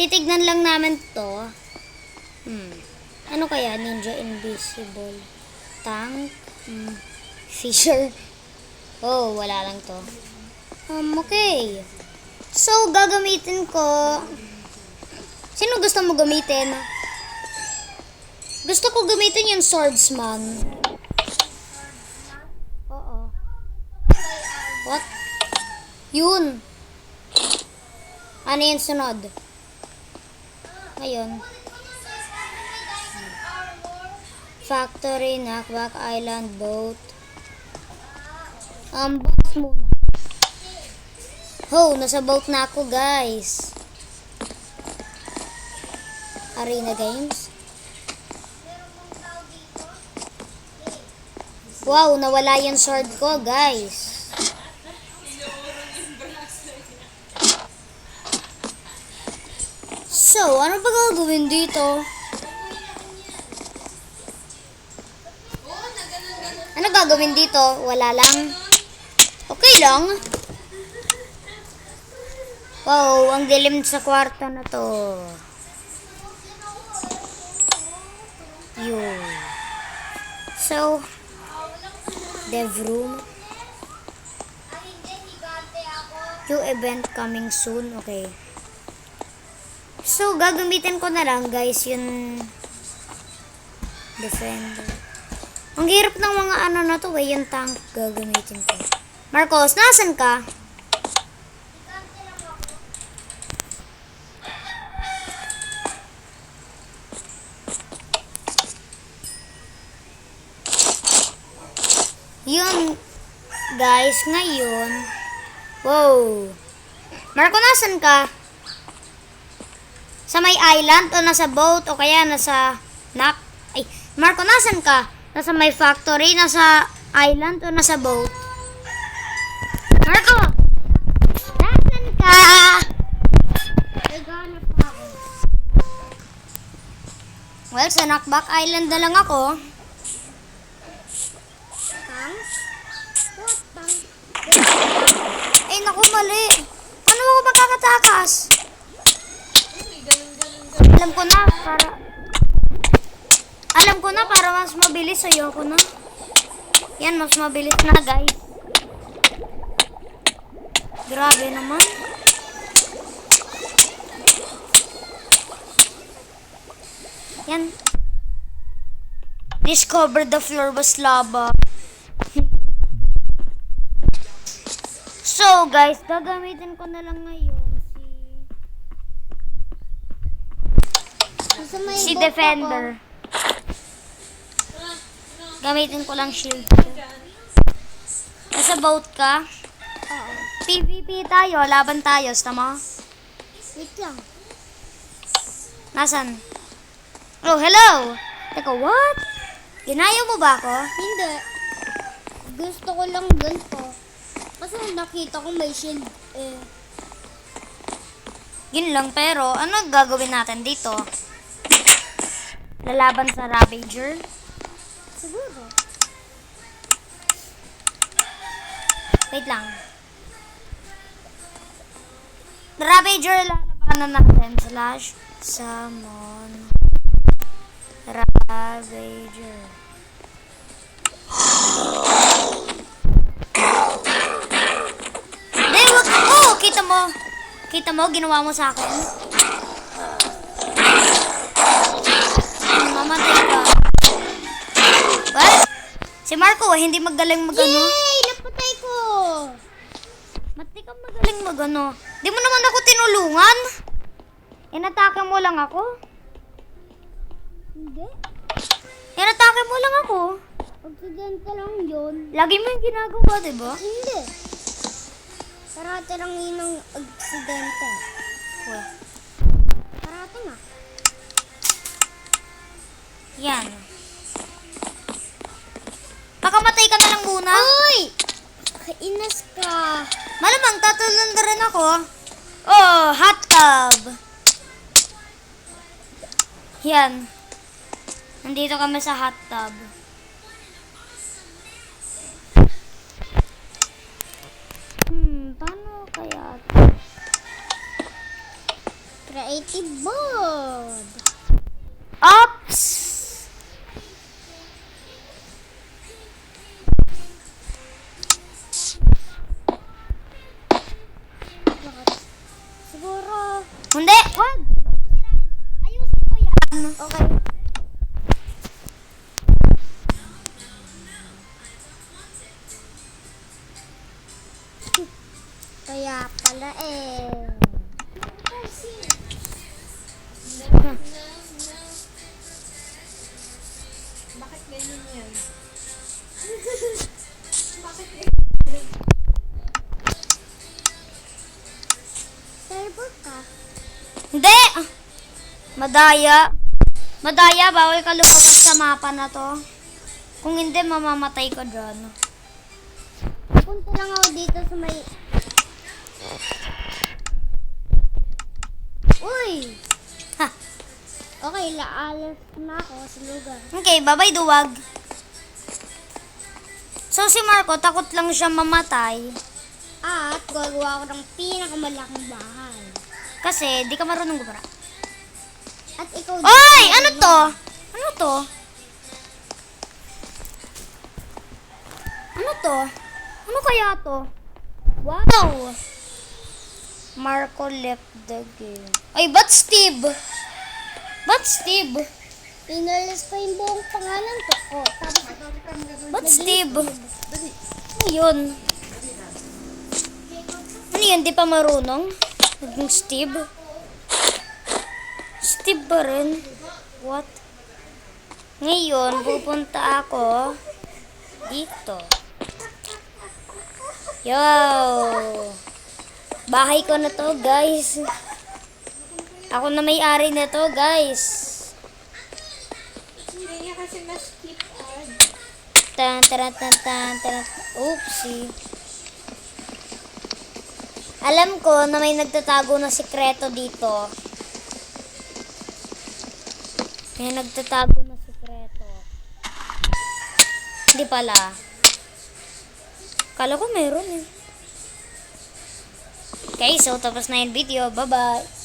titignan lang namin to. Ano kaya? Ninja invisible. Tank. Fisher. Oh, wala lang to. Okay. So, gagamitin ko. Sino gusto mo gamitin? Gusto ko gamitin yung swordsman. Oo. What? Yun. Ano yung sunod? Ngayon. Factory, knockback, island, boat. Boat muna. Oh, nasa boat na ako, guys. Arena games. Wow, nawala yung sword ko, guys. So, ano ba gagawin dito? Ano gagawin dito? Wala lang. Okay lang. Wow, ang dilim sa kwarto na to. Yun. So, dev room. New event coming soon. Okay. So, gagamitin ko na lang, guys, yung defender. Ang hirap ng mga ano na to, yung tank gagamitin ko. Marcos, nasan ka? Yun, guys, ngayon. Wow. Marco, nasan ka? Sa may island o nasa boat o kaya nasa Marco, nasan ka? Nasa may factory, nasa island o nasa boat? Marco! Nasan ka? Well, sa Knockback Island na lang ako. Ay, naku, mali. Paano ako magkakatakas? Alam ko na, para mas mabilis. Ayoko na. Yan, mas mabilis na, guys. Grabe naman. Yan. Discover the floor was lava. So, guys, gagamitin ko na lang ngayon si defender. Gamitin ko lang shield. Nasa boat ka? Oo. PvP tayo, laban tayo, tama? Wait lang. Nasaan? Oh, hello! Teka, what? Ginaya mo ba ako? Hindi. Gusto ko lang ganito. Kasi nakita ko may shield Yun lang, pero ano gagawin natin dito? Lalaban sa Ravager? Siguro. Wait lang. Ravager lalabanan natin. Slash summon Ravager. Hindi, wag. Oh, kita mo. Kita mo, ginawa mo sa akin. Mamatay ka. What? Si Marco, hindi magaling magano. Yay! Napatay ko! Mati ka magaling magano. Di mo naman ako tinulungan. Inatake mo lang ako. Hindi. Inatake mo lang ako. Aksidente lang yun. Lagi mo yung ginagawa, diba? Hindi. Parate lang yun ang aksidente. Uy. Parate nga. Yan. Pakamatay ka na lang muna. Uy! Kainas ka. Malamang tatulong na rin ako. Oh, hot tub. Yan. Nandito kami sa hot tub. Try creative mode. Ops! Siguro, Hindi! Wag! Ayusin ko yan. okay. Kaya pala eh. Bakit ganyan yan? Server ka? Hindi! Madaya. Madaya, bawal ka lumabas sa mapa na to. Kung hindi, mamamatay ka dyan. Punta lang ako dito sa may... Uy! Ha! Okay, laalas na ako sa lugar. Okay, bye-bye, duwag. So, si Marco, takot lang siya mamatay. At gagawa ko ng pinakamalaking bahay. Kasi, di ka marunong gumara. At ikaw Oy! Ano to? Ano to? Ano to? Ano kaya to? Wow! Marco left the game. Ay, ba't Steve? Ba't Steve? Inalis pa yung buong pangalan ko. Oh, tapos Ba't Steve? Ano yun? Ano yun? Di pa marunong? Naging Steve? Steve ba rin? What? Ngayon, pupunta ako dito. Yo! Bahay ko na to, guys. Ako na may-ari na to, guys. Hindi niya kasi na-skip ad. Tan, taran, tan, tan, taran. Oopsie. Alam ko na may nagtatago na sikreto dito. May nagtatago na sikreto. Hindi pala. Kala ko meron eh. Okay, so tapos na yung video. Bye-bye.